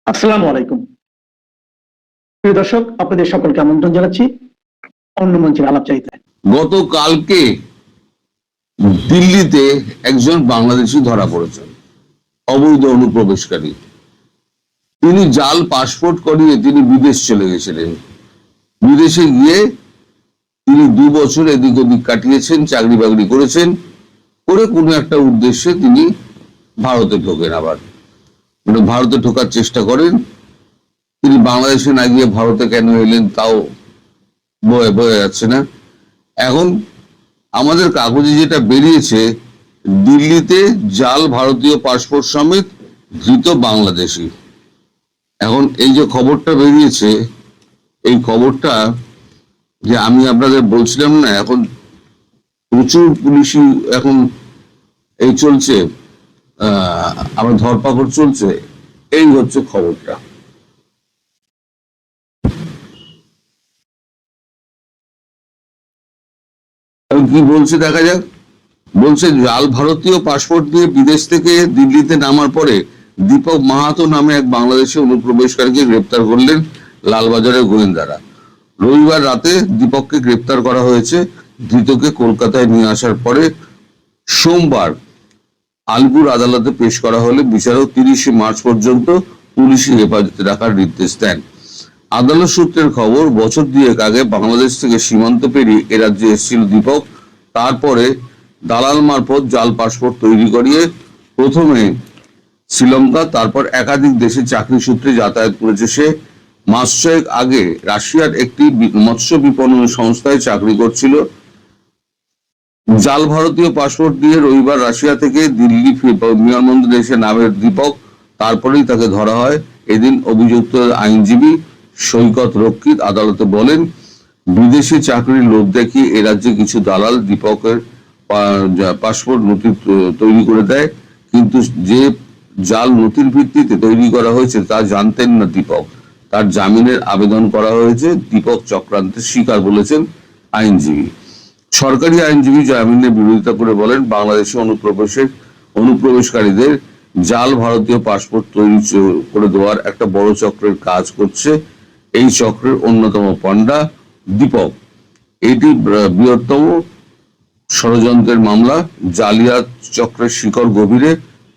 আসসালামু আলাইকুম। প্রিয় দর্শক, আপনাদের সকলকে আমন্ত্রণ জানাচ্ছি অন্য মঞ্চের আলাপচারিতায়। গতকালকে দিল্লিতে একজন বাংলাদেশি ধরা পড়েছেন, অবৈধ অনুপ্রবেশকারী। তিনি জাল পাসপোর্ট করিয়ে তিনি বিদেশ চলে গেছিলেন। বিদেশে গিয়ে তিনি 2 বছর এদিক ওদিক কাটিয়েছেন, চাকরি বাকরি করেছেন, করে কোনো একটা উদ্দেশ্যে তিনি ভারতে ঢোকেন। আবার ভারতে ঢোকার চেষ্টা করেন। তিনি বাংলাদেশে না গিয়ে ভারতে কেন এলেন তাও বোঝা যাচ্ছে না। এখন আমাদের কাগজে যেটা বেরিয়েছে, দিল্লিতে জাল ভারতীয় পাসপোর্ট সমেত ধৃত বাংলাদেশি। এখন এই যে খবরটা বেরিয়েছে, এই খবরটা যে আমি আপনাদের বলছিলাম না, এখন প্রচুর পুলিশি এখন এই চলছে, আমার ধরপাকড় চলছে, এই হচ্ছে খবরটা। কি বলছে দেখা যাক। বলছে জাল ভারতীয় পাসপোর্ট দিয়ে বিদেশ থেকে দিল্লিতে নামার পরে দীপক মাহাতো নামে এক বাংলাদেশি অনুপ্রবেশকারীকে গ্রেপ্তার করলেন লালবাজারের গোয়েন্দারা। রবিবার রাতে দীপককে গ্রেপ্তার করা হয়েছে। ধৃতকে কলকাতায় নিয়ে আসার পরে সোমবার আলিপুর আদালতে পেশ করা হলে বিচারক 30 মার্চ পর্যন্ত পুলিশি হেফাজতে রাখার নির্দেশ দেন। আদালত সূত্রের খবর, বছর 2 আগে বাংলাদেশ থেকে সীমান্ত পেরিয়ে এ রাজ্যে এসেছিল দীপক। তারপরে দালাল মারফত জাল পাসপোর্ট তৈরি করিয়ে প্রথমে শ্রীলঙ্কা, তারপর একাধিক দেশে চাকরি সূত্রে যাতায়াত করেছে সে। মাস 6 আগে রাশিয়ার একটি মৎস্য বিপণন সংস্থায় চাকরি করছিল। জাল ভারতীয় পাসপোর্ট দিয়ে রবিবার রাশিয়া থেকে দিল্লি বিমানবন্দরে এসে নামের দীপক। তারপরেই তাকে ধরা হয়। এদিন অভিযুক্ত আইনজীবী সৈকত রক্ষিত আদালতে বলেন, বিদেশি চাকরির লোভ দেখিয়ে এ রাজ্যে কিছু দালাল দীপকের পাসপোর্ট নথি তৈরি করে দেয়, কিন্তু যে জাল নথির ভিত্তিতে তৈরি করা হয়েছে তা জানতেন না দীপক। তার জামিনের আবেদন করা হয়েছে। দীপক চক্রান্তের শিকার বলেছেন আইনজীবী। সরকারি আইনজীবী জামিনের বিরোধিতা করে বলেন, বাংলাদেশে অনুপ্রবেশকারীদের জাল ভারতীয় পাসপোর্ট তৈরি করে দেওয়ার একটা বড় চক্রের কাজ করছে। এই চক্রের অন্যতম পান্ডা দীপক। এটি বৃহত্তম ষড়যন্ত্রের মামলা। জালিয়াত চক্রের শিকড় গভীরে।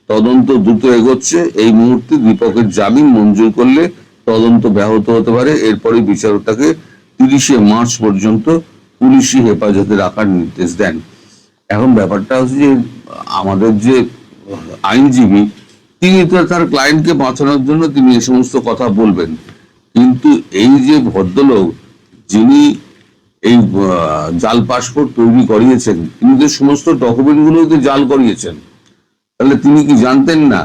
তদন্ত দ্রুত এগোচ্ছে। এই মুহূর্তে দীপকের জামিন মঞ্জুর করলে তদন্ত ব্যাহত হতে পারে। এরপরে বিচারক তাকে 30 মার্চ পর্যন্ত পুলিশি হেফাজতে রাখার নির্দেশ দেন। এখন ব্যাপারটা হচ্ছে যে আমাদের যে আইনজীবী, তিনি তো তার ক্লায়েন্টকে বাঁচানোর জন্য তিনি এই সমস্ত কথা বলবেন, কিন্তু এই যে ভদ্রলোক যিনি এই জাল পাসপোর্ট তৈরি করিয়েছেন, তিনি যে সমস্ত ডকুমেন্ট গুলো জাল করিয়েছেন, তাহলে তিনি কি জানতেন না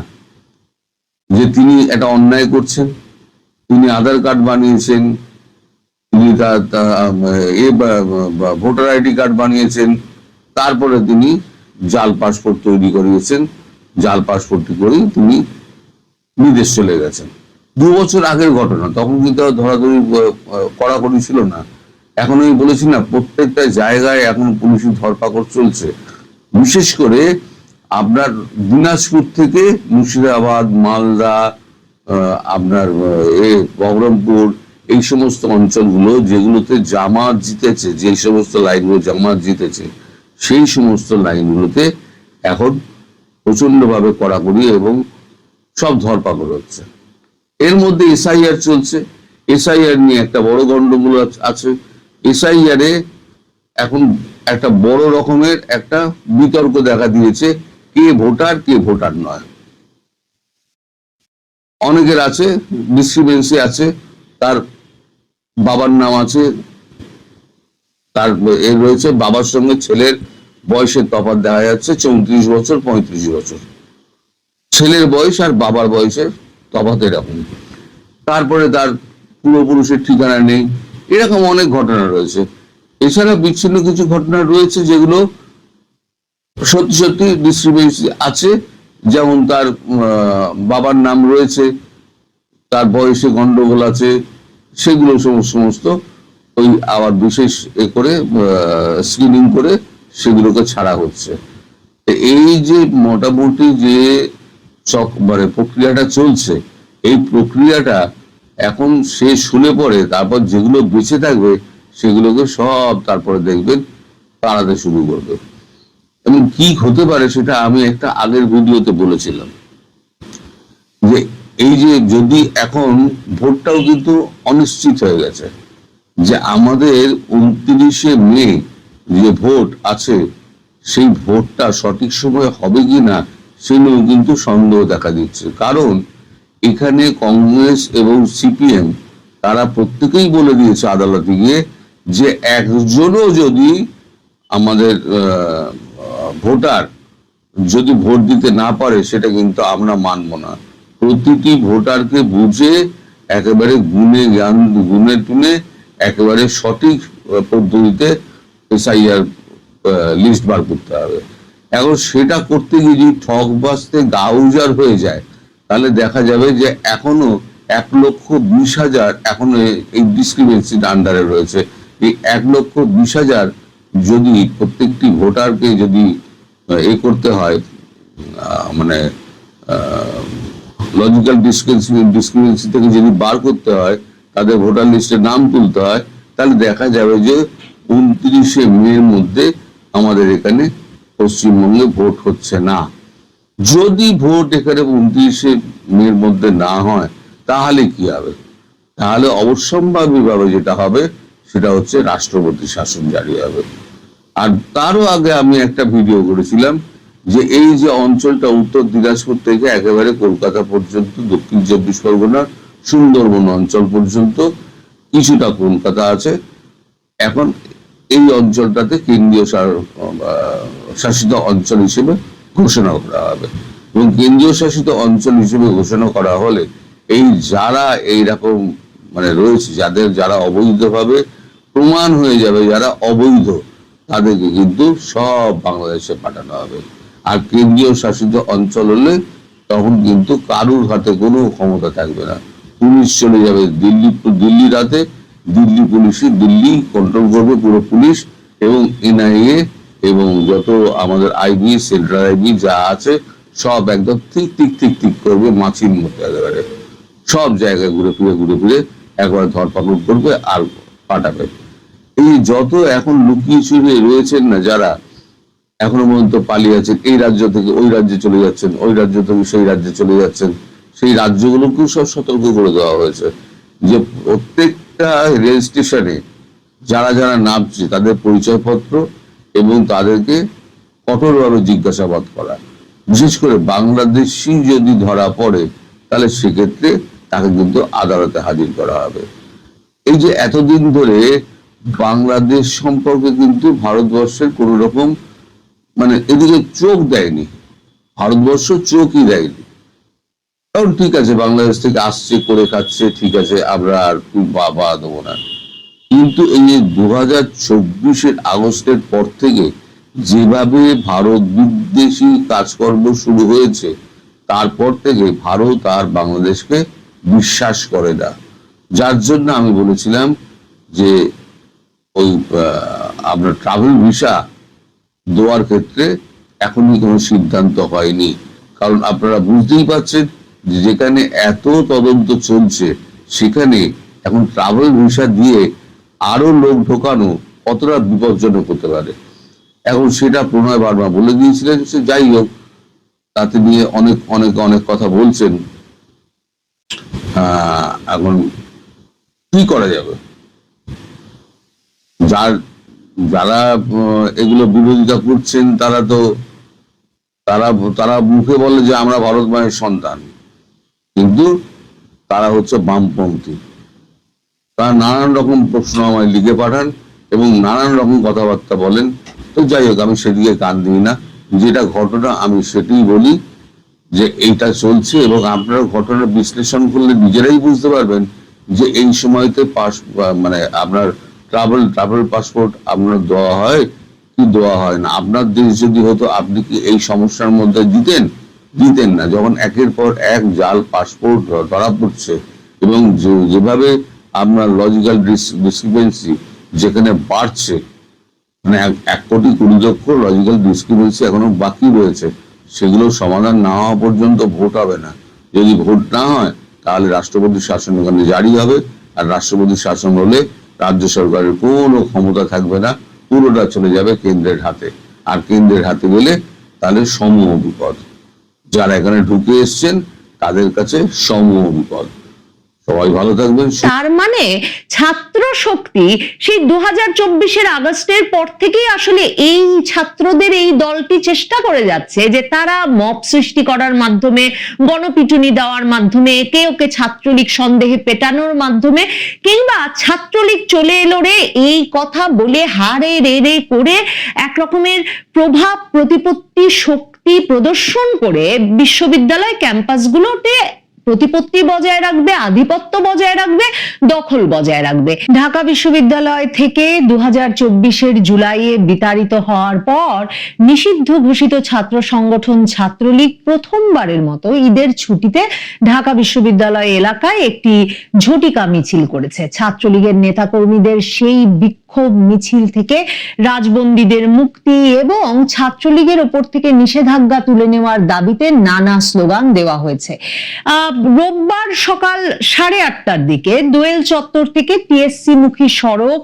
যে তিনি একটা অন্যায় করছেন? তিনি আধার কার্ড বানিয়েছেন, তিনি ভোটার আইডি কার্ড বানিয়েছেন, তারপরে তিনি জাল পাসপোর্ট তৈরি করিয়েছেন। জাল পাসপোর্টটি করেই তিনি বিদেশ চলে গেছেন। 2 বছর আগের ঘটনা, তখন কিন্তু ধরাধরি কড়াকড়ি ছিল না। এখন আমি বলেছি না, প্রত্যেকটা জায়গায় এখন পুলিশি ধরপাকড় চলছে। বিশেষ করে আপনার দিনাজপুর থেকে মুর্শিদাবাদ, মালদা, আপনার বহরমপুর, এই সমস্ত অঞ্চলগুলো যেগুলোতে জামাত জিতেছে, যে সমস্ত লাইনগুলো জামাত জিতেছে, সেই সমস্ত লাইনগুলোতে এখন প্রচন্ড ভাবে কড়াকড়ি এবং সব ধরপাকড় হচ্ছে। এর মধ্যে এসআইআর চলছে। এসআইআর নিয়ে একটা বড় গন্ডগোল আছে। এসআইআর এ এখন একটা বড় রকমের একটা বিতর্ক দেখা দিয়েছে, কে ভোটার কে ভোটার নয়। অনেকের আছে ডিসক্রিপেন্সি আছে, তার বাবার নাম আছে, তার এর রয়েছে, বাবার সঙ্গে ছেলের বয়সের তফাৎ দেখা যাচ্ছে 34 বছর 35 বছর, ছেলের বয়স আর বাবার বয়সের তফাৎ এরকম। তারপরে তার পূর্বপুরুষের ঠিকানা নেই, এরকম অনেক ঘটনা রয়েছে। এছাড়া বিচ্ছিন্ন কিছু ঘটনা রয়েছে যেগুলো সত্যি সত্যি ডিসক্রিপেন্সি আছে, যেমন তার বাবার নাম রয়েছে, তার বয়সে গন্ডগোল আছে, সেগুলো সমস্ত ওই আবার বিশেষ করে স্ক্রিনিং করে সেগুলোকে ছাড়া হচ্ছে। এই যে মোটামুটি যে মানে প্রক্রিয়াটা চলছে, এই প্রক্রিয়াটা এখন শেষ হলে পরে তারপর যেগুলো বেঁচে থাকবে সেগুলোকে সব তারপরে দেখবেন তাড়াতে শুরু করবে। এবং কি হতে পারে সেটা আমি একটা আগের ভিডিওতে বলেছিলাম, যে এই যে যদি এখন ভোটটাও কিন্তু অনিশ্চিত হয়ে গেছে, যে আমাদের 29শে মে যে ভোট আছে সেই ভোটটা সঠিক সময় হবে কি না সে নিয়েও কিন্তু সন্দেহ দেখা দিচ্ছে। কারণ এখানে কংগ্রেস এবং সিপিএম তারা প্রত্যেকেই বলে দিয়েছে আদালতে গিয়ে যে একজনও যদি আমাদের ভোটার যদি ভোট দিতে না পারে সেটা কিন্তু আমরা মানব না। প্রতিটি ভোটারকে বুঝে একেবারে গুনে টুনে একেবারে সঠিক পদ্ধতিতে এসআইআর লিস্ট বার করতে হবে। এখন সেটা করতে গিয়ে যদি ঠক বাজতে গাউজার হয়ে যায় তাহলে দেখা যাবে যে এখনো 1,20,000 এখনো এই ডিসক্রিমিনেন্সির আন্ডারে রয়েছে। এই 1,20,000 যদি প্রত্যেকটি ভোটারকে যদি করতে হয়, মানে লজিক্যাল ডিসক্রিমিনেন্সি থেকে যদি বার করতে হয়, তাদের ভোটার লিস্টে নাম তুলতে হয়, তাহলে দেখা যাবে যে 29শে মের মধ্যে আমাদের এখানে পশ্চিমবঙ্গে ভোট হচ্ছে না। যদি ভোট এখানে 29শে মের মধ্যে না হয় তাহলে কি হবে? তাহলে অবশ্যম্ভাবীভাবে যেটা হবে সেটা হচ্ছে রাষ্ট্রপতি শাসন জারি হবে। আর তারও আগে আমি একটা ভিডিও করেছিলাম যে এই যে অঞ্চলটা উত্তর দিনাজপুর থেকে একেবারে কলকাতা পর্যন্ত, দক্ষিণ 24 পরগনার সুন্দরবন অঞ্চল পর্যন্ত কিছুটা কলকাতা আছে, এখন এই অঞ্চলটাতে কেন্দ্রীয় শাসিত অঞ্চল হিসেবে ঘোষণা করা হবে। এবং কেন্দ্রীয় শাসিত অঞ্চল হিসেবে ঘোষণা করা হলে এই যারা এইরকম মানে রয়েছে, যারা অবৈধভাবে প্রমাণ হয়ে যাবে, যারা অবৈধ, তাদেরকে কিন্তু সব বাংলাদেশে পাঠানো হবে। আর কেন্দ্রীয় শাসিত অঞ্চল হলে তখন কিন্তু কারুর হাতে কোনো ক্ষমতা থাকবে না। পুলিশ চলে যাবে দিল্লির হাতে, দিল্লি পুলিশই দিল্লি কন্ট্রোল করবে পুরো পুলিশ, এবং এনআইএ এবং যত আমাদের আইবি, সেন্ট্রাল আইবি যা আছে সব একদম ঠিক করবে মাছির মতো, একেবারে সব জায়গায় ঘুরে ফিরে একবার ধরপাকড় করবে আর পাঠাবে। এই যত এখন লুকিয়ে ছুড়ে রয়েছেন না যারা এখনো পর্যন্ত পালিয়ে আছেন, এই রাজ্য থেকে ওই রাজ্যে চলে যাচ্ছেন, ওই রাজ্য থেকে সেই রাজ্যে চলে যাচ্ছেন, সেই রাজ্যগুলোকেও সব সতর্ক করে দেওয়া হয়েছে যে প্রত্যেকটা রেল স্টেশনে যারা যারা নামছে তাদের পরিচয়পত্র এবং তাদেরকে কঠোরভাবে জিজ্ঞাসাবাদ করা। বিশেষ করে বাংলাদেশি যদি ধরা পড়ে তাহলে সেক্ষেত্রে তাকে কিন্তু আদালতে হাজির করা হবে। এই যে এতদিন ধরে বাংলাদেশ সম্পর্কে কিন্তু ভারতবর্ষের কোন রকম মানে এদিকে চোখ দেয়নি, ভারতবর্ষ চোখই দেয়নি। কারণ ঠিক আছে বাংলাদেশ থেকে আসছে, করে খাচ্ছে, ঠিক আছে, আমরা আর বাবা দেবো না। কিন্তু এই যে 2024-এর আগস্টের পর থেকে যেভাবে ভারত বিদ্বেষী কাজকর্ম শুরু হয়েছে, তারপর থেকে ভারত আর বাংলাদেশকে বিশ্বাস করে না। যার জন্য আমি বলেছিলাম যে ওই আপনার ট্রাভেল ভিসা দেওয়ার ক্ষেত্রে এখনই কোনো সিদ্ধান্ত হয়নি। কারণ আপনারা বুঝতেই পারছেন যে যেখানে এত তদন্ত চলছে সেখানে এখন ট্রাভেল ভিসা দিয়ে আরো লোক ঢোকানো কতটা বিপজ্জনক হতে পারে। এখন সেটা প্রণয় বার্মা বলে দিয়েছিলেন। সে যাই হোক, তাতে নিয়ে অনেক অনেক অনেক কথা বলছেন। এখন কি করা যাবে? যারা এগুলো বিরোধিতা করছেন তারা মুখে বলে যে আমরা ভারত মায়ের সন্তান, কিন্তু তারা হচ্ছে বামপন্থী। তারা নানান রকম প্রশ্ন আমায় লিখে পাঠান এবং নানান রকম কথাবার্তা বলেন। তো যাই হোক, আমি সেদিকে কান দিই না। যেটা ঘটনা আমি সেটাই বলি যে এইটা চলছে, এবং আপনারা ঘটনা বিশ্লেষণ করলে নিজেরাই বুঝতে পারবেন যে এই সময়তে মানে আপনার ট্রাভেল পাসপোর্ট আপনার দেওয়া হয় কি দেওয়া হয় না। আপনার দেশ যদি হতো আপনি কি এই সমস্যার মধ্যে দিতেন না। যখন একের পর এক জাল পাসপোর্ট ধরা পড়ছে এবং যেভাবে আপনার লজিক্যাল ডিসক্রিপেন্সি যেখানে বাড়ছে, মানে 1,20,00,000 লজিক্যাল ডিসক্রিপেন্সি এখনো বাকি রয়েছে, সেগুলো সমাধান না হওয়া পর্যন্ত ভোট হবে না। যদি ভোট না হয় তাহলে রাষ্ট্রপতির শাসন এখানে জারি হবে, আর রাষ্ট্রপতির শাসন হলে রাজ্য সরকারের কোনো ক্ষমতা থাকবে না, পুরোটা চলে যাবে কেন্দ্রের হাতে। আর কেন্দ্রের হাতে গেলে তাহলে সমূহ বিপদ, যারা এখানে ঢুকে এসছেন তাদের কাছে সমূহ বিপদ। সবাই ভালো থাকবেন। তার মানে ছাত্র শক্তি সেই 2024-এর আগস্টের পর থেকেই আসলে এই ছাত্রদের এই দলটি চেষ্টা করে যাচ্ছে যে তারা মব সৃষ্টি করার মাধ্যমে, গণপিটুনি দেওয়ার মাধ্যমে, একে ওকে ছাত্রলীগ সন্দেহে পেটানোর মাধ্যমে, কিংবা ছাত্রলীগ চলে এলো রে এই কথা বলে হারে রে রে করে এক রকমের প্রভাব প্রতিপত্তি শক্তি প্রদর্শন করে বিশ্ববিদ্যালয় ক্যাম্পাসগুলোতে প্রতিপত্তি বজায় রাখবে, আধিপত্য বজায় রাখবে, দখল বজায় রাখবে। ঢাকা বিশ্ববিদ্যালয় থেকে 2024-এর জুলাইয়ে বিতাড়িত হওয়ার পর নিষিদ্ধ ঘোষিত ছাত্র সংগঠন ছাত্রলীগ প্রথমবারের মতো ঈদের ছুটিতে ঢাকা বিশ্ববিদ্যালয় এলাকায় একটি ঝটিকা মিছিল করেছে। ছাত্রলীগের নেতাকর্মীদের সেই বিক্ষোভ মিছিল থেকে রাজবন্দীদের মুক্তি এবং ছাত্রলীগের ওপর থেকে নিষেধাজ্ঞা তুলে নেওয়ার দাবিতে নানা স্লোগান দেওয়া হয়েছে। রোববার সকাল 8:30টার দিকে দোয়েল চত্বর থেকে টিএসসি মুখী সড়ক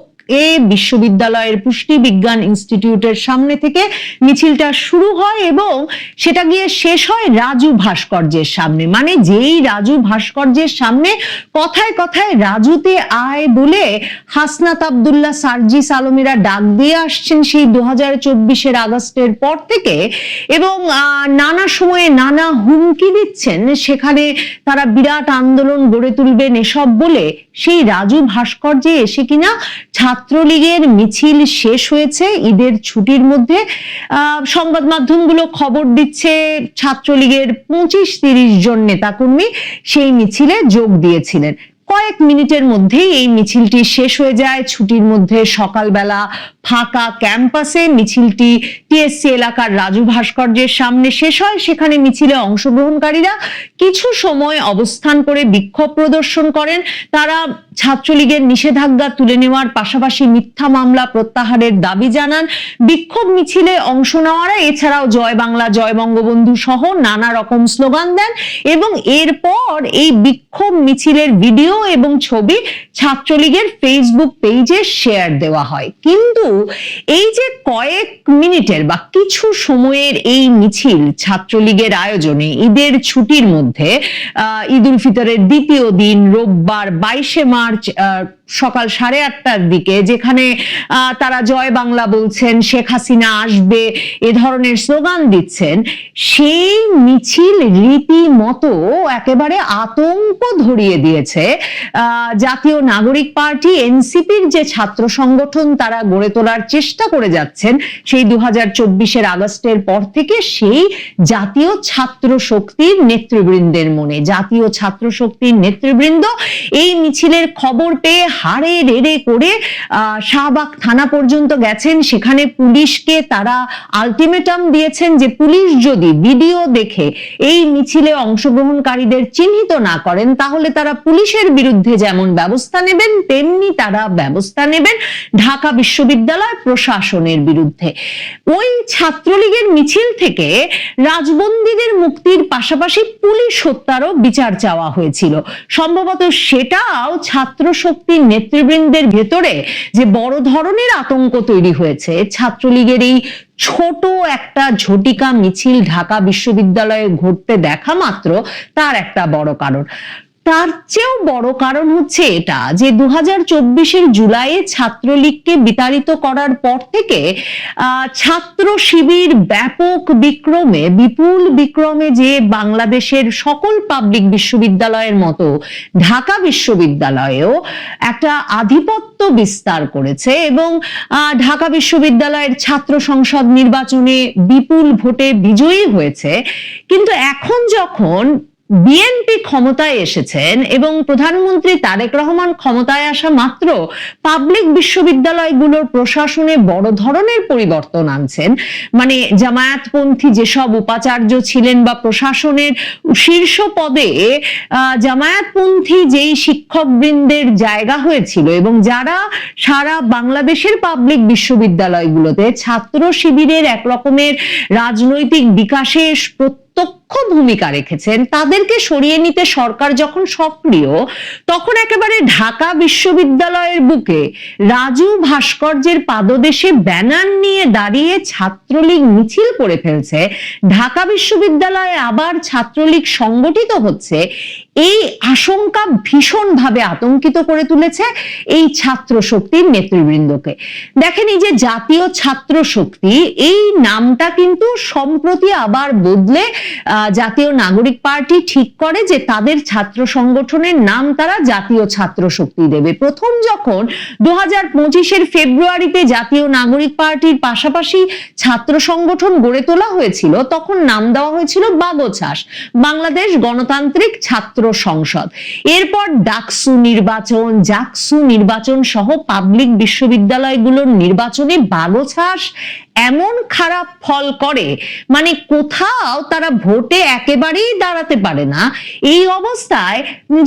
বিশ্ববিদ্যালয়ের পুষ্টি বিজ্ঞান ইনস্টিটিউটের সামনে থেকে মিছিলটা শুরু হয় এবং সেটা গিয়ে শেষ হয় রাজু ভাস্কর্যের সামনে। মানে যেই রাজু ভাস্কর্যের সামনে কথায় কথায় রাজুতে আয় বলে হাসনাত আব্দুল্লাহ, সার্জিস আলমেরা ডাক দিয়ে আসছেন সেই 2024-এর আগস্টের পর থেকে, এবং নানা সময়ে নানা হুমকি দিচ্ছেন সেখানে তারা বিরাট আন্দোলন গড়ে তুলবেন এসব বলে সেই রাজু ভাস্কর্যে এসে কিনা ছাত্রলীগের মিছিল শেষ হয়েছে ঈদের ছুটির মধ্যে। সংবাদ মাধ্যমগুলো খবর দিচ্ছে ছাত্রলীগের 25-30 জন নেতাকর্মী সেই মিছিলে যোগ দিয়েছিলেন। কয়েক মিনিটের মধ্যেই এই মিছিলটি শেষ হয়ে যায়। ছুটির মধ্যে সকালবেলা ফাঁকা ক্যাম্পাসে মিছিলটি টিএসসি এলাকার রাজু ভাস্কর্যের সামনে শেষ হয়। সেখানে মিছিলে অংশগ্রহণকারীরা কিছু সময় অবস্থান করে বিক্ষোভ প্রদর্শন করেন। তারা ছাত্রলীগের নিষেধাজ্ঞা তুলে নেওয়ার পাশাপাশি মিথ্যা মামলা প্রত্যাহারের দাবি জানান। বিক্ষোভ মিছিলে অংশ নেওয়ারা এছাড়াও জয় বাংলা, জয় বঙ্গবন্ধু সহ নানা রকম স্লোগান দেন এবং এরপর এই বিক্ষোভ মিছিলের ভিডিও এবং ছবি ছাত্রলীগের ফেসবুক পেজে শেয়ার দেওয়া হয়। কিন্তু এই যে কয়েক মিনিটের বা কিছু সময়ের এই মিছিল ছাত্রলীগের আয়োজনে ঈদের ছুটির মধ্যে ঈদ উল ফিতরের দ্বিতীয় দিন রোববার 22শে মার্চ সকাল 8:30টার দিকে, যেখানে তারা জয় বাংলা বলছেন, শেখ হাসিনা আসবে এ ধরনের স্লোগান দিচ্ছেন, সেই মিছিল রীতিমতো একেবারে আতঙ্ক ধরিয়ে দিয়েছে জাতীয় নাগরিক পার্টি এনসিপির যে ছাত্র সংগঠন তারা গড়ে তোলার চেষ্টা করে যাচ্ছেন সেই 2024-এর আগস্টের পর থেকে সেই জাতীয় ছাত্র শক্তির নেতৃবৃন্দের মনে। জাতীয় ছাত্র শক্তির নেতৃবৃন্দ এই মিছিলের খবর পেয়ে হারে রেড়ে করে শাহবাগ থানা পর্যন্ত গেছেন। সেখানে পুলিশকে তারা আলটিমেটাম দিয়েছেন যে পুলিশ যদি ভিডিও দেখে এই মিছিলে অংশগ্রহণকারীদের চিহ্নিত না করেন তাহলে তারা পুলিশের বিরুদ্ধে যেমন ব্যবস্থা নেবেন তেমনি তারা ব্যবস্থা নেবেন ঢাকা বিশ্ববিদ্যালয় প্রশাসনের বিরুদ্ধে। ওই ছাত্রলীগের মিছিল থেকে রাজবন্দীদের মুক্তির পাশাপাশি পুলিশ হত্যারও বিচার চাওয়া হয়েছিল। সম্ভবত সেটাও ছাত্র শক্তির নেতৃবৃন্দের ভেতরে যে বড় ধরনের আতঙ্ক তৈরি হয়েছে ছাত্রলীগের এই ছোট একটা ঝটিকা মিছিল ঢাকা বিশ্ববিদ্যালয়ে ঘটতে দেখা মাত্র, তার একটা বড় কারণ। তার চেয়েও বড় কারণ হচ্ছে এটা যে 2024-এর জুলাইয়ে ছাত্রলীগকে বিতাড়িত করার পর থেকে ছাত্র শিবির ব্যাপক বিক্রমে, বিপুল বিক্রমে যে বাংলাদেশের সকল পাবলিক বিশ্ববিদ্যালয়ের মতো ঢাকা বিশ্ববিদ্যালয়েও একটা আধিপত্য বিস্তার করেছে এবং ঢাকা বিশ্ববিদ্যালয়ের ছাত্র সংসদ নির্বাচনে বিপুল ভোটে বিজয়ী হয়েছে। কিন্তু এখন যখন বিএনপি ক্ষমতায় এসেছেন এবং প্রধানমন্ত্রী তারেক রহমান ক্ষমতায় আসা মাত্র পাবলিক বিশ্ববিদ্যালয়গুলোর প্রশাসনে বড় ধরনের পরিবর্তন আনছেন, মানে জামায়াতপন্থী যেসব উপাচার্য ছিলেন বা প্রশাসনের শীর্ষ পদে জামায়াতপন্থী যেই শিক্ষকবৃন্দের জায়গা হয়েছিল এবং যারা সারা বাংলাদেশের পাবলিক বিশ্ববিদ্যালয়গুলোতে ছাত্র শিবিরের এক রকমের রাজনৈতিক বিকাশে প্রত্যক্ষ ভূমিকা রেখেছেন, তাদেরকে সরিয়ে নিতে সরকার যখন সক্রিয়, তখন একেবারে ঢাকা বিশ্ববিদ্যালয়ের বুকে রাজু ভাস্কর্যের পাদদেশে ব্যানার নিয়ে দাঁড়িয়ে ছাত্রলীগ মিছিল করে ফেলছে, ঢাকা বিশ্ববিদ্যালয়ে আবার ছাত্রলীগ সংগঠিত হচ্ছে, এই আশঙ্কা ভীষণভাবে আতঙ্কিত করে তুলেছে এই ছাত্র শক্তির নেতৃবৃন্দকে। দেখেন, এই যে জাতীয় ছাত্র শক্তি, এই নামটা কিন্তু সম্প্রতি আবার বদলে জাতীয় নাগরিক পার্টি ঠিক করে যে তাদের ছাত্র সংগঠনের নাম তারা জাতীয় ছাত্র শক্তি দেবে। প্রথম যখন 2025-এর ফেব্রুয়ারিতে জাতীয় নাগরিক পার্টির পাশাপাশি ছাত্র সংগঠন গড়ে তোলা হয়েছিল, তখন নাম দেওয়া হয়েছিল বাগছাস, বাংলাদেশ গণতান্ত্রিক ছাত্র সংসদ। এরপর ডাকসু নির্বাচন, জাকসু নির্বাচন সহ পাবলিক বিশ্ববিদ্যালয়গুলোর নির্বাচনে বাগছাস এমন খারাপ ফল করে, মানে কোথাও তারা ভোটে একেবারেই দাঁড়াতে পারে না। এই অবস্থায়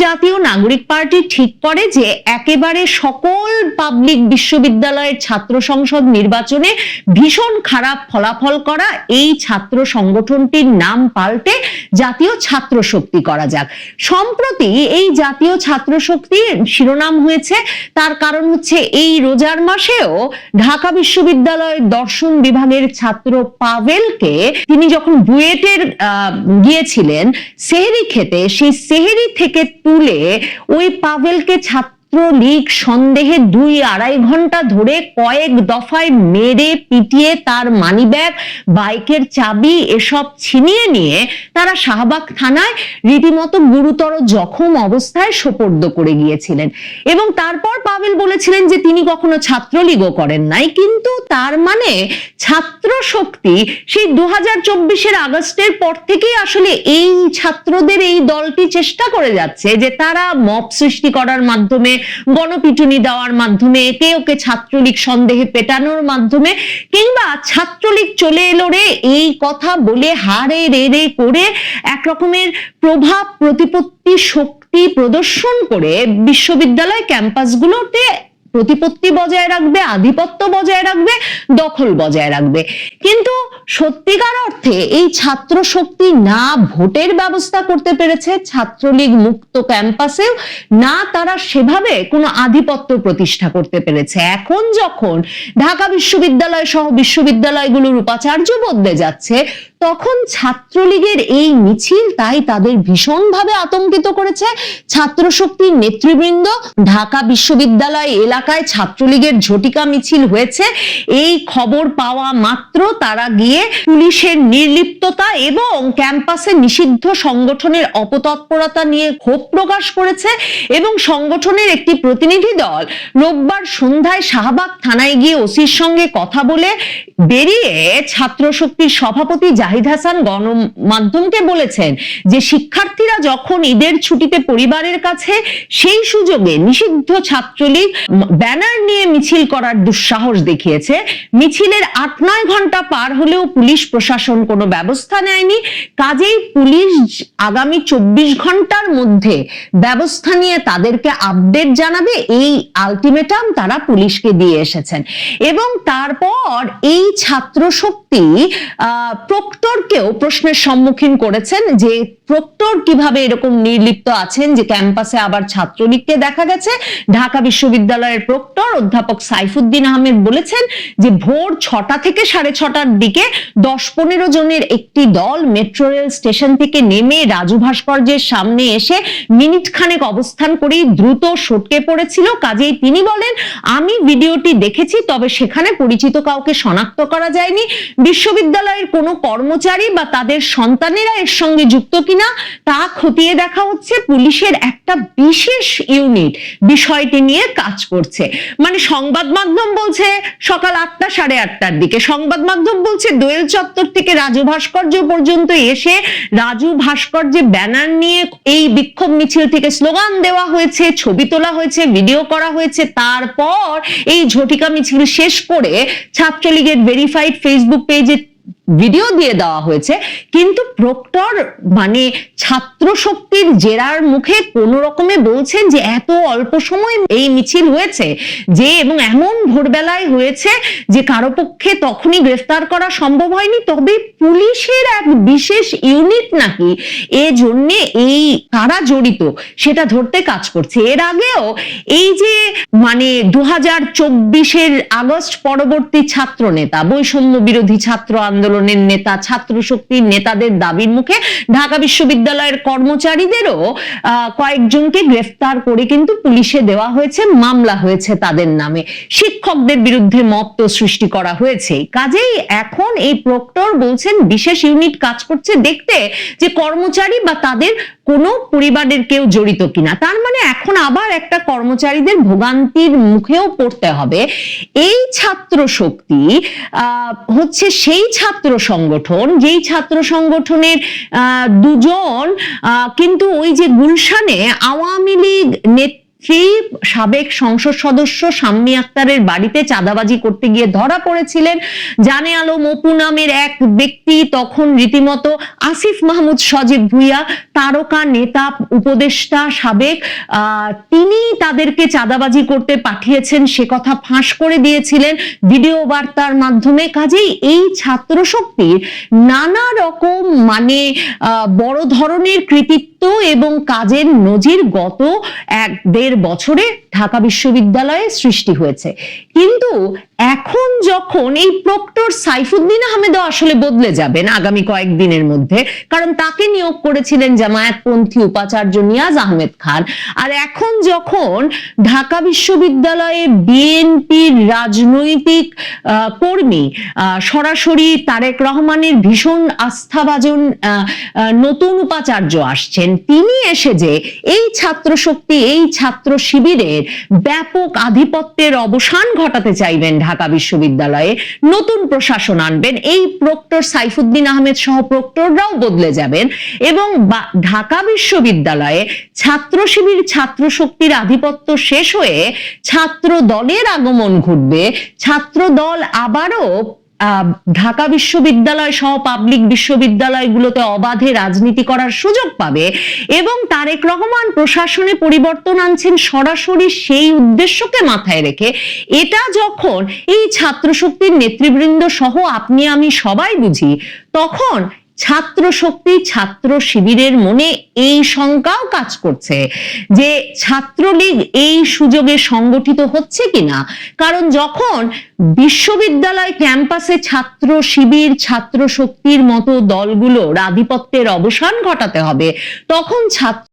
জাতীয় নাগরিক পার্টি ঠিক করে যে একেবারে সকল পাবলিক বিশ্ববিদ্যালয়ের ছাত্র সংসদ নির্বাচনে ভীষণ খারাপ ফলাফল করা এই ছাত্র সংগঠনটির নাম পাল্টে জাতীয় ছাত্র শক্তি করা যাক। সম্প্রতি এই জাতীয় ছাত্র শক্তির শিরোনাম হয়েছে, তার কারণ হচ্ছে এই রোজার মাসেও ঢাকা বিশ্ববিদ্যালয়ের দর্শন বিভাগের ছাত্র পাভেলকে, তিনি যখন বুয়েটের গিয়েছিলেন সেহরি খেতে, সেই সেহরি থেকে তুলে ওই পাভেলকে ছাত্রলীগ সন্দেহে 2-2.5 ঘন্টা ধরে কয়েক দফায় মেরে পিটিয়ে তার মানিব্যাগ, বাইকের চাবি এসব ছিনিয়ে নিয়ে তারা শাহবাগ থানায় রীতিমতো গুরুতর জখম অবস্থায় সোপর্দ করে গিয়েছিলেন। এবং তারপর পাভেল বলেছিলেন যে তিনি কখনো ছাত্রলীগও করেন নাই, কিন্তু তার মানে ছাত্র শক্তি সেই 2024-এর আগস্টের পর থেকেই আসলে এই ছাত্রদের এই দলটি চেষ্টা করে যাচ্ছে যে তারা মব সৃষ্টি করার মাধ্যমে, গণপিটুনি দেওয়ার মাধ্যমে, একে ওকে ছাত্রলীগ সন্দেহে পেটানোর মাধ্যমে, কিংবা ছাত্রলীগ চলে এলো রে এই কথা বলে হারে রে রে করে এক রকমের প্রভাব প্রতিপত্তি শক্তি প্রদর্শন করে বিশ্ববিদ্যালয় ক্যাম্পাসগুলোতে প্রতিপত্তি বজায় রাখবে, আধিপত্য বজায় রাখবে, দখল বজায় রাখবে। কিন্তু সত্যিকার অর্থে এই ছাত্র শক্তি না ভোটের ব্যবস্থা করতে পেরেছে ছাত্রলীগ মুক্ত ক্যাম্পাসেও, না তারা সেভাবে কোনো আধিপত্য প্রতিষ্ঠা করতে পেরেছে। এখন যখন ঢাকা বিশ্ববিদ্যালয় সহ বিশ্ববিদ্যালয়গুলোর উপাচার্য বদলে যাচ্ছে, তখন ছাত্রলীগের এই মিছিল তাই তাদের ভীষণভাবে আতঙ্কিত করেছে। ছাত্র শক্তির নেতৃবৃন্দ ঢাকা বিশ্ববিদ্যালয় এলাকায় ছাত্রলীগের ঝটিকা মিছিল হয়েছে, এই খবর পাওয়া মাত্র তারা গিয়ে পুলিশের নির্লিপ্ততা এবং ক্যাম্পাসে নিষিদ্ধ সংগঠনের অপতৎপরতা নিয়ে ক্ষোভ প্রকাশ করেছে। এবং সংগঠনের একটি প্রতিনিধি দল রোববার সন্ধ্যায় শাহবাগ থানায় গিয়ে ওসির সঙ্গে কথা বলে বেরিয়ে ছাত্র শক্তির সভাপতি জাহিদ হাসান গণমাধ্যমকে বলেছেন যে শিক্ষার্থীরা যখন ঈদের ছুটিতে পরিবারের কাছে, সেই সুযোগে নিষিদ্ধ ছাত্রলীগ ব্যানার নিয়ে মিছিল করার দুঃসাহস দেখিয়েছে। মিছিলের 8-9 ঘন্টা পার হলেও পুলিশ প্রশাসন কোনো ব্যবস্থা নেয়নি। কাজেই পুলিশ আগামী 24 ঘন্টার মধ্যে ব্যবস্থা নিয়ে তাদেরকে আপডেট জানাবে, এই আলটিমেটাম তারা পুলিশকে দিয়ে এসেছেন। এবং তারপর এই ছাত্র শক্তি প্রক্টরকেও প্রশ্নের সম্মুখীন করেছেন যে প্রক্টর কিভাবে এরকম নির্লিপ্ত আছেন যে ক্যাম্পাসে আবার ছাত্রলীগকে দেখা গেছে। ঢাকা বিশ্ববিদ্যালয়ের প্রক্টর অধ্যাপক সাইফুদ্দিন আহমেদ বলেছেন যে ভোর 6টা থেকে 6:30টার দিকে 10-15 জনের একটি দল মেট্রো রেল স্টেশন থেকে নেমে রাজু ভাস্কর্যের সামনে এসে মিনিট খানেক অবস্থান করেই দ্রুত সটকে পড়েছিল। কাজেই তিনি বলেন, আমি ভিডিওটি দেখেছি, তবে সেখানে পরিচিত কাউকে শনাক্ত করা যায়নি। বিশ্ববিদ্যালয়ের কোনো কর্মচারী বা তাদের সন্তানেরা এর সঙ্গে যুক্ত কিনা তা খতিয়ে দেখা হচ্ছে। পুলিশের একটা বিশেষ ইউনিট বিষয়টি নিয়ে কাজ করছে। মানে সংবাদ মাধ্যম বলছে সকাল 8টা 8:30টার দিকে, সংবাদ মাধ্যম বলছে দোয়েল চত্বর থেকে রাজু ভাস্কর্য পর্যন্ত এসে রাজু ভাস্কর্যে ব্যানার নিয়ে এই বিক্ষোভ মিছিল থেকে স্লোগান দেওয়া হয়েছে, ছবি তোলা হয়েছে, ভিডিও করা হয়েছে। তারপর এই ঝটিকা মিছিল শেষ করে ছাত্রলীগের ভেরিফাইড ফেসবুক পেজে ভিডিও দিয়ে দেওয়া হয়েছে, কিন্তু প্রক্টর মানে ছাত্র শক্তির জেরার মুখে কোন রকমে বলছেন যে এত অল্প সময় এই মিছিল হয়েছে যে, এবং এমন ভোরবেলায় হয়েছে যে কারো পক্ষে তখনই গ্রেফতার করা সম্ভব হয়নি, তবে পুলিশের এক বিশেষ ইউনিট নাকি জন্য এই কারা জড়িত সেটা ধরতে কাজ করছে। এর আগেও এই যে মানে 2024-এর আগস্ট পরবর্তী ছাত্র নেতা, বৈষম্য বিরোধী ছাত্র আন্দোলনের নেতা, ছাত্র শক্তির নেতাদের দাবির মুখে ঢাকা বিশ্ববিদ্যালয়ের কর্মচারীদেরও কয়েকজনকে গ্রেফতার করে কিন্তু পুলিশে দেওয়া হয়েছে, মামলা হয়েছে তাদের নামে, শিক্ষকদের বিরুদ্ধে মব তো সৃষ্টি করা হয়েছে। কাজেই এখন এই প্রক্টর বলছেন বিশেষ ইউনিট কাজ করছে দেখতে যে কর্মচারী বা তাদের কোনো পরিবারের কেউ জড়িত কিনা। তার মানে এখন আবার একটা কর্মচারীদের ভোগান্তির মুখেও পড়তে হবে। এই ছাত্র শক্তি হচ্ছে সেই ছাত্র সংগঠন, যেই ছাত্র সংগঠনের দুজন কিন্তু ওই যে গুলশানে আওয়ামী লীগ সাবেক সংসদ সদস্য শাম্মী আক্তারের বাড়িতে চাঁদাবাজি করতে গিয়ে ধরা পড়েছিলেন। জানে আলম অপু নামের এক ব্যক্তি, তখন রীতিমতো আসিফ মাহমুদ সজীব ভুইয়া তারকা নেতা উপদেষ্টা সাবেক, তিনি তাদেরকে চাঁদাবাজি করতে পাঠিয়েছেন সে কথা ফাঁস করে দিয়েছিলেন ভিডিও বার্তার মাধ্যমে। কাজেই এই ছাত্র শক্তির নানা রকম মানে বড় ধরনের কৃতিত্ব এবং কাজের নজির গত 1-1.5 বছরে ঢাকা বিশ্ববিদ্যালয়ে সৃষ্টি হয়েছে। কিন্তু এখন যখন এই প্রক্টর সাইফুদ্দিন আহমেদও আসলে বদলে যাবেন আগামী কয়েকদিনের মধ্যে, কারণ তাকে নিয়োগ করেছিলেন জামায়াতপন্থী উপাচার্য নিয়াজ আহমেদ খান, আর এখন যখন ঢাকা বিশ্ববিদ্যালয়ে বিএনপির রাজনৈতিক কর্মী সরাসরি তারেক রহমানের ভীষণ আস্থাভাজন নতুন উপাচার্য আসছেন, তিনি এসে যে এই ছাত্র শক্তি, এই ছাত্র শিবিরের ব্যাপক আধিপত্যের অবসান ঘটাতে চাইবেন ঢাকা বিশ্ববিদ্যালয়ে, নতুন প্রশাসন আনবেন, এই প্রক্টর সাইফুদ্দিন আহমেদ সহ প্রক্টররাও বদলে যাবেন এবং ঢাকা বিশ্ববিদ্যালয়ে ছাত্র শিবির, ছাত্র শক্তির আধিপত্য শেষ হয়ে ছাত্র দলের আগমন ঘটবে। ছাত্র দল আবারও ঢাকা বিশ্ববিদ্যালয় সহ পাবলিক বিশ্ববিদ্যালয়গুলোতে অবাধে রাজনীতি করার সুযোগ পাবে এবং তারেক রহমান প্রশাসনে পরিবর্তন আনছেন সরাসরি সেই উদ্দেশ্যকে মাথায় রেখে। এটা যখন এই ছাত্র শক্তির নেতৃবৃন্দ সহ আপনি আমি সবাই বুঝি, তখন ছাত্র শক্তি, ছাত্র শিবিরের মনে এই শঙ্কাও কাজ করছে যে ছাত্রলীগ এই সুযোগে সংগঠিত হচ্ছে কিনা। কারণ যখন বিশ্ববিদ্যালয় ক্যাম্পাসে ছাত্র শিবির, ছাত্র শক্তির মতো দলগুলোর আধিপত্যের অবসান ঘটাতে হবে, তখন ছাত্র